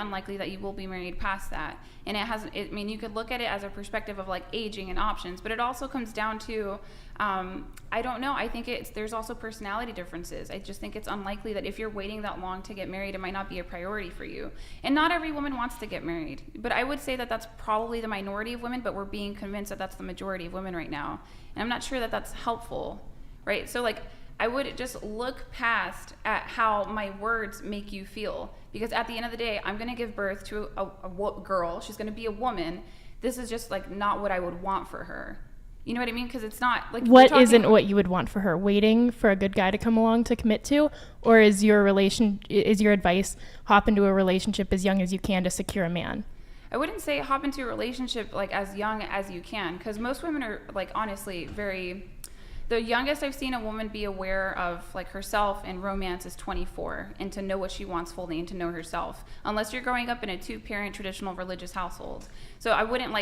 unlikely that you will be married past that. And you could look at it as a perspective of like aging and options, but it also comes down to, I don't know. I think there's also personality differences. I just think it's unlikely that if you're waiting that long to get married, it might not be a priority for you. And not every woman wants to get married, but I would say that that's probably the minority of women, but we're being convinced that that's the majority of women right now. And I'm not sure that that's helpful, right? So like, I would just look past at how my words make you feel, because at the end of the day, I'm going to give birth to a girl. She's going to be a woman. This is just like not what I would want for her. You know what I mean? Because it's not like what isn't what you would want for her. Waiting for a good guy to come along to commit to, or is your advice hop into a relationship as young as you can to secure a man? I wouldn't say hop into a relationship like as young as you can, because most women are like honestly very. The youngest I've seen a woman be aware of like herself and romance is 24, and to know what she wants fully and to know herself, unless you're growing up in a 2-parent traditional religious household. So I wouldn't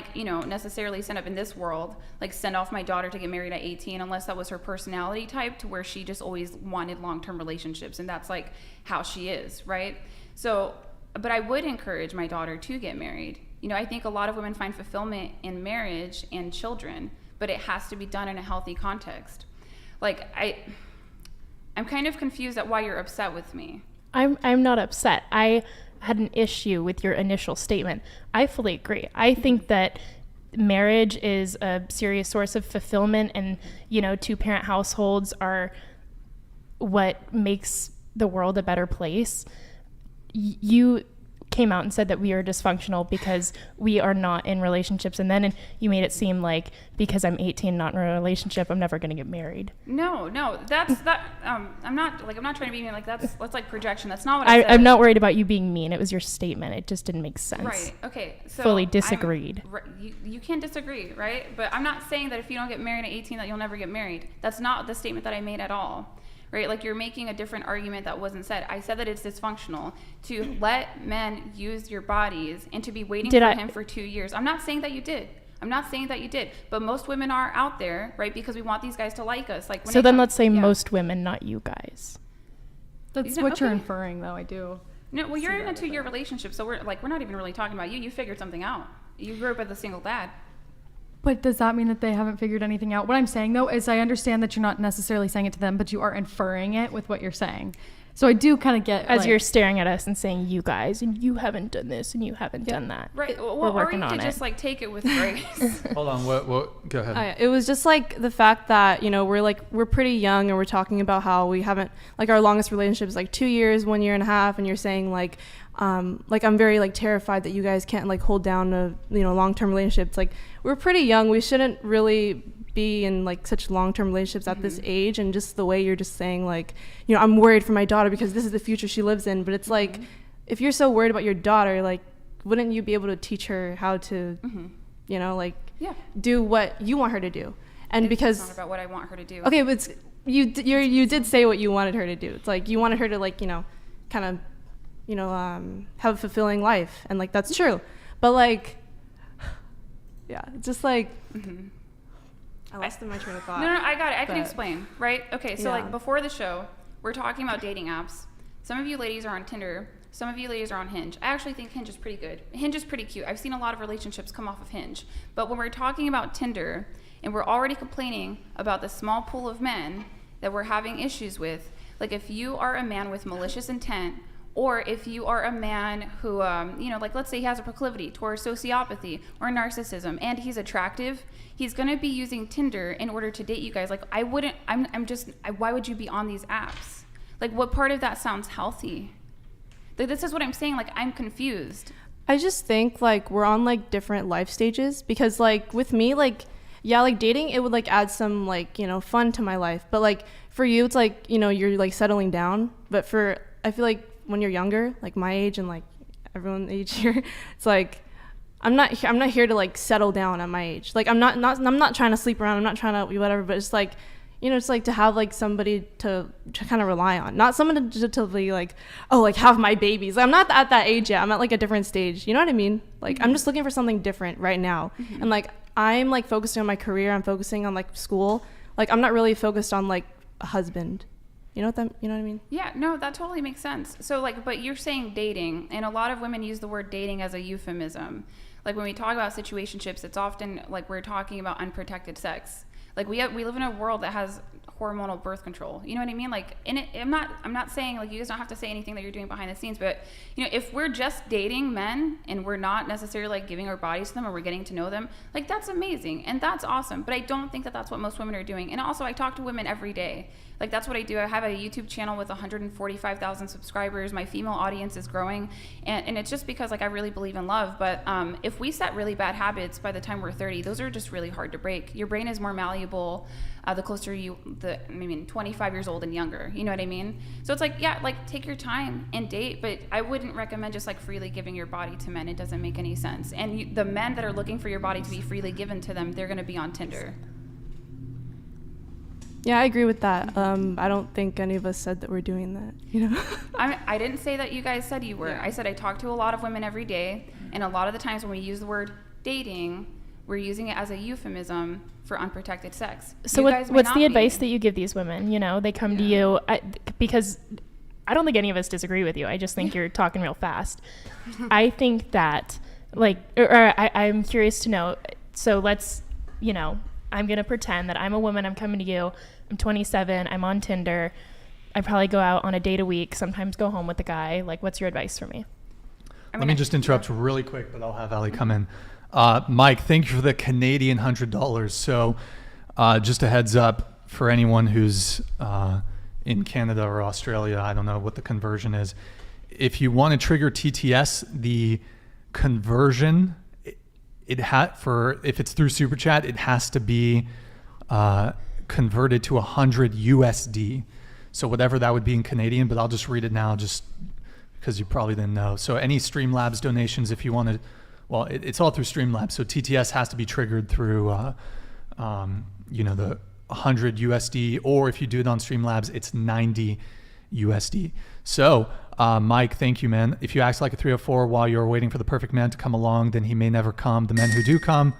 necessarily send off my daughter to get married at 18 unless that was her personality type, to where she just always wanted long-term relationships, and that's like how she is, right? So, but I would encourage my daughter to get married. I think a lot of women find fulfillment in marriage and children, but it has to be done in a healthy context. Like, I'm kind of confused at why you're upset with me. I'm not upset. I had an issue with your initial statement. I fully agree. I think that marriage is a serious source of fulfillment, and 2-parent households are what makes the world a better place. You came out and said that we are dysfunctional because we are not in relationships, and then you made it seem like because I'm 18 not in a relationship I'm never going to get married. No, that's that. I'm not trying to be mean. Like that's like projection. That's not what I said. I'm not worried about you being mean. It was your statement. It just didn't make sense. Right. Okay. So fully disagreed. You can disagree, right? But I'm not saying that if you don't get married at 18 that you'll never get married. That's not the statement that I made at all. Right? Like you're making a different argument that wasn't said. I said that it's dysfunctional to let men use your bodies and to be waiting for him for 2 years. I'm not saying that you did. But most women are out there, right? Because we want these guys to like us. Like so then let's say most women, not you guys. That's what you're inferring, though. I do. No, well, you're in a 2-year relationship, so we're not even really talking about you. You figured something out. You grew up as a single dad. But does that mean that they haven't figured anything out? What I'm saying, though, is I understand that you're not necessarily saying it to them, but you are inferring it with what you're saying. So I do kind of get... As you're staring at us and saying, you guys, and you haven't done this, and you haven't done that. Right. Well, we're working on it. Or you could just, take it with grace. Hold on. What? Go ahead. It was just, the fact that, we're pretty young, and we're talking about how we haven't... our longest relationship is, 2 years, 1 year and a half, and you're saying, I'm very terrified that you guys can't hold down a long-term relationship. It's we're pretty young. We shouldn't really be in such long-term relationships at this age. And just the way you're just saying I'm worried for my daughter because this is the future she lives in. But it's if you're so worried about your daughter, wouldn't you be able to teach her how to do what you want her to do? And because it's not about what I want her to do. Okay, but you did say what you wanted her to do. It's you wanted her to kind of have a fulfilling life, and that's true, but yeah, it's just I lost my train of thought. No, I got it. I can explain, right? Okay, so before the show, we're talking about dating apps. Some of you ladies are on Tinder. Some of you ladies are on Hinge. I actually think Hinge is pretty good. Hinge is pretty cute. I've seen a lot of relationships come off of Hinge. But when we're talking about Tinder, and we're already complaining about the small pool of men that we're having issues with, if you are a man with malicious intent, or if you are a man who, let's say he has a proclivity towards sociopathy or narcissism, and he's attractive, he's going to be using Tinder in order to date you guys. Why would you be on these apps? What part of that sounds healthy? This is what I'm saying. I'm confused. I just think, we're on, different life stages, because, with me, dating, it would, add some, fun to my life. But, for you, it's, you're, settling down. But I feel when you're younger, my age and everyone age here, it's I'm not here to settle down at my age. I'm not trying to sleep around. I'm not trying to whatever. But it's it's to have somebody to kind of rely on, not someone to be have my babies. I'm not at that age yet. I'm at a different stage. You know what I mean? I'm just looking for something different right now. And I'm focusing on my career. I'm focusing on school. I'm not really focused on a husband. You know what I mean? Yeah, no, that totally makes sense. So like, but you're saying dating, and a lot of women use the word dating as a euphemism. Like when we talk about situationships, it's often like we're talking about unprotected sex. Like we live in a world that has hormonal birth control. You know what I mean? Like, I'm not saying like you guys don't have to say anything that you're doing behind the scenes, but you know, if we're just dating men and we're not necessarily like giving our bodies to them or we're getting to know them, like that's amazing and that's awesome. But I don't think that that's what most women are doing. And also, I talk to women every day. Like that's what I do. I have a YouTube channel with 145,000 subscribers. My female audience is growing, and it's just because like I really believe in love. But if we set really bad habits by the time we're 30, those are just really hard to break. Your brain is more malleable the closer you, 25 years old and younger. You know what I mean? So it's like, yeah, like take your time and date, but I wouldn't recommend just like freely giving your body to men. It doesn't make any sense. And the men that are looking for your body to be freely given to them, they're going to be on Tinder. Yeah, I agree with that. I don't think any of us said that we're doing that, you know? I didn't say that you guys said you were. Yeah. I said I talk to a lot of women every day, and a lot of the times when we use the word dating, we're using it as a euphemism for unprotected sex. So what's the advice that you give these women? You know, they come to you because I don't think any of us disagree with you. I just think you're talking real fast. I think that I'm curious to know. So let's, you know, I'm going to pretend that I'm a woman. I'm coming to you. I'm 27. I'm on Tinder. I probably go out on a date a week, sometimes go home with the guy. Like, what's your advice for me? Let me just interrupt really quick, but I'll have Ali come in. Mike, thank you for the Canadian $100. So just a heads up for anyone who's in Canada or Australia, I don't know what the conversion is. If you want to trigger TTS, the conversion, if it's through Super Chat, it has to be converted to 100 USD. So whatever that would be in Canadian, but I'll just read it now just because you probably didn't know. So any Streamlabs donations, if you want to, well, it's all through Streamlabs. So TTS has to be triggered through, the 100 USD, or if you do it on Streamlabs, it's 90 USD. So, Mike, thank you, man. If you act like a 304 while you're waiting for the perfect man to come along, then he may never come. The men who do come,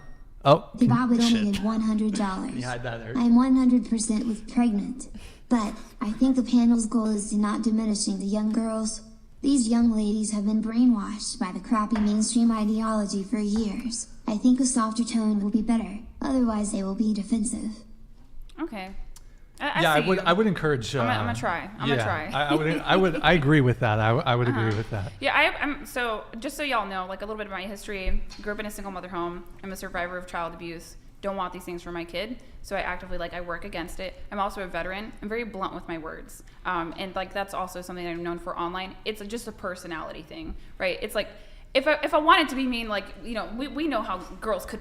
if I would only need $100, Can you hide that there? I'm 100% with pregnant. But I think the panel's goal is to not diminishing the young girls. These young ladies have been brainwashed by the crappy mainstream ideology for years. I think a softer tone will be better. Otherwise, they will be defensive. Okay. I would encourage. I'm gonna try. I'm gonna try. I agree with that. I would agree with that. Yeah, I'm so just so y'all know, like a little bit of my history. Grew up in a single mother home. I'm a survivor of child abuse. Don't want these things for my kid, so I actively I work against it. I'm also a veteran. I'm very blunt with my words, and that's also something that I'm known for online. It's just a personality thing, right? It's like if I wanted to be mean, we know how girls could be